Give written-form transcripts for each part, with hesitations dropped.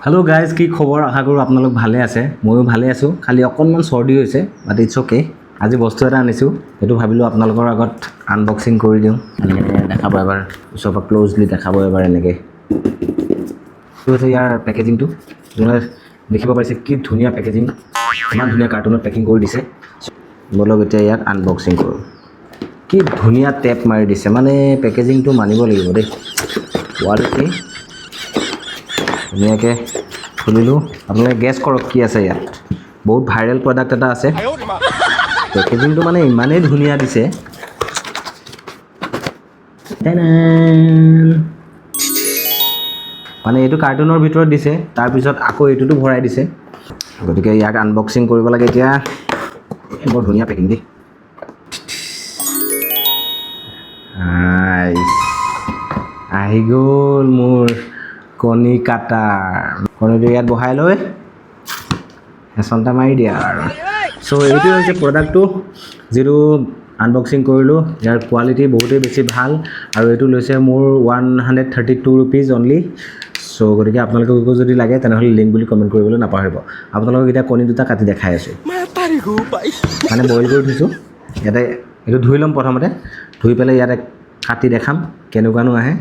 Hello' guys, কি খবৰ? আশা কৰোঁ আপোনালোক ভালে আছে। ময়ো ভালে আছোঁ, খালি অকণমান চৰ্দি হৈছে, বাট ইটছ অ'কে। আজি বস্তু এটা আনিছোঁ, সেইটো ভাবিলোঁ আপোনালোকৰ আগত আনবক্সিং কৰি দিওঁ। এনেকৈ দেখাব এবাৰ, ওচৰৰ পৰা ক্ল'জলি দেখাব এবাৰ এনেকৈ। এইটো হৈছে ইয়াৰ পেকেজিংটো। যোনে দেখিব পাৰিছে কি ধুনীয়া পেকেজিং, ইমান ধুনীয়া কাৰ্টুনত পেকিং কৰি দিছে। ব'লক এতিয়া ইয়াক আনবক্সিং কৰোঁ। কি ধুনীয়া টেপ মাৰি দিছে, মানে পেকেজিংটো মানিব লাগিব দেই। কোৱালিটি ধুনীয়াকৈ খুলিলোঁ। আপোনালোকে গেছ কৰক কি আছে ইয়াত। বহুত ভাইৰেল প্ৰডাক্ট এটা আছে। পেকেজিংটো মানে ইমানেই ধুনীয়া দিছে। মানে এইটো কাৰ্টুনৰ ভিতৰত দিছে, তাৰপিছত আকৌ এইটোতো ভৰাই দিছে। গতিকে ইয়াক আনবক্সিং কৰিব লাগে এতিয়া। বৰ ধুনীয়া পেকিং দেই। আহি গ'ল মোৰ কণী কাটাৰ। কণীটো ইয়াত বহাই লৈ হেঁচনটা মাৰি দিয়া আৰু। চ' এইটো হৈছে প্ৰডাক্টটো যিটো আনবক্সিং কৰিলোঁ। ইয়াৰ কোৱালিটি বহুতেই বেছি ভাল আৰু এইটো লৈছে মোৰ 132 ৰুপিজ অনলি। চ' গতিকে আপোনালোকক যদি লাগে তেনেহ'লে লিংক বুলি কমেণ্ট কৰিবলৈ নাপাহৰিব। আপোনালোকক এতিয়া কণী দুটা কাটি দেখাই আছোঁ। মানে বইল কৰি থৈছোঁ। ইয়াতে এইটো ধুই ল'ম প্ৰথমতে, ধুই পেলাই ইয়াতে কাটি দেখাম কেনেকুৱানো আহে।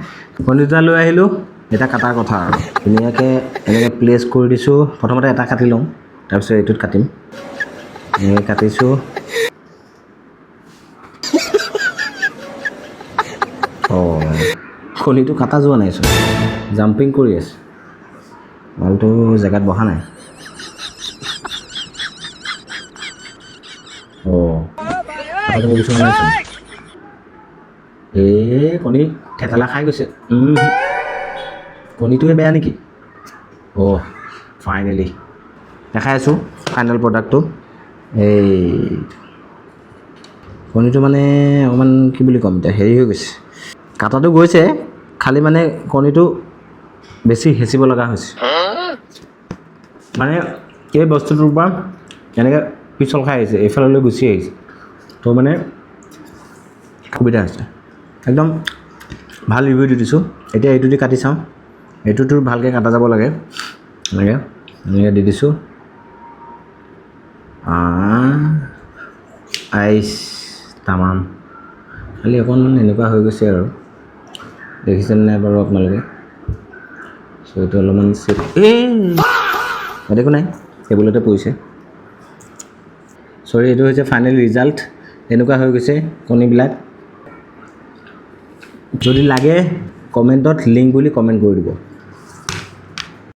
কণী দুটা লৈ আহিলোঁ, এটা কাটাৰ কথা আৰু। ধুনীয়াকৈ এনেকৈ প্লেচ কৰি দিছোঁ। প্ৰথমতে এটা কাটি লওঁ, তাৰপিছত এইটোত কাটিম। এনেকৈ কাটিছোঁ। অঁ, কণীটো কাটা যোৱা নাইচোন, জাম্পিং কৰি আছে। মালটো জেগাত বহা নাই। অঁ, কাটাটো বিচৰা নাইচোন। কণী থেতেলা খাই গৈছে। কণীটোৱে বেয়া নেকি? অ' ফাইনেলি দেখাই আছোঁ ফাইনেল প্ৰডাক্টটো। এই কণীটো মানে অকণমান কি বুলি ক'ম এতিয়া, হেৰি হৈ গৈছে। কাটাটো গৈছে, খালি মানে কণীটো বেছি হেঁচিব লগা হৈছে। মানে এই বস্তুটোৰ পৰা এনেকৈ পিছল খাই আহিছে, এইফাললৈ গুচি আহিছে। তো মানে সুবিধা হৈছে। একদম ভাল ৰিভিউ দি দিছোঁ। এতিয়া এইটো দি কাটি চাওঁ। এইটোতো ভালকৈ কাটা যাব লাগে। এনেকৈ এনেকৈ দি দিছোঁ। আইচ তামাম। খালি অকণমান এনেকুৱা হৈ গৈছে আৰু, দেখিছেনে নাই বাৰু আপোনালোকে? চ' এইটো অলপমান একো নাই, টেবুলতে পৰিছে। চৰি, এইটো হৈছে ফাইনেল ৰিজাল্ট। এনেকুৱা হৈ গৈছে কণীবিলাক। যদি লাগে কমেণ্টত লিংক বুলি কমেণ্ট কৰি দিব।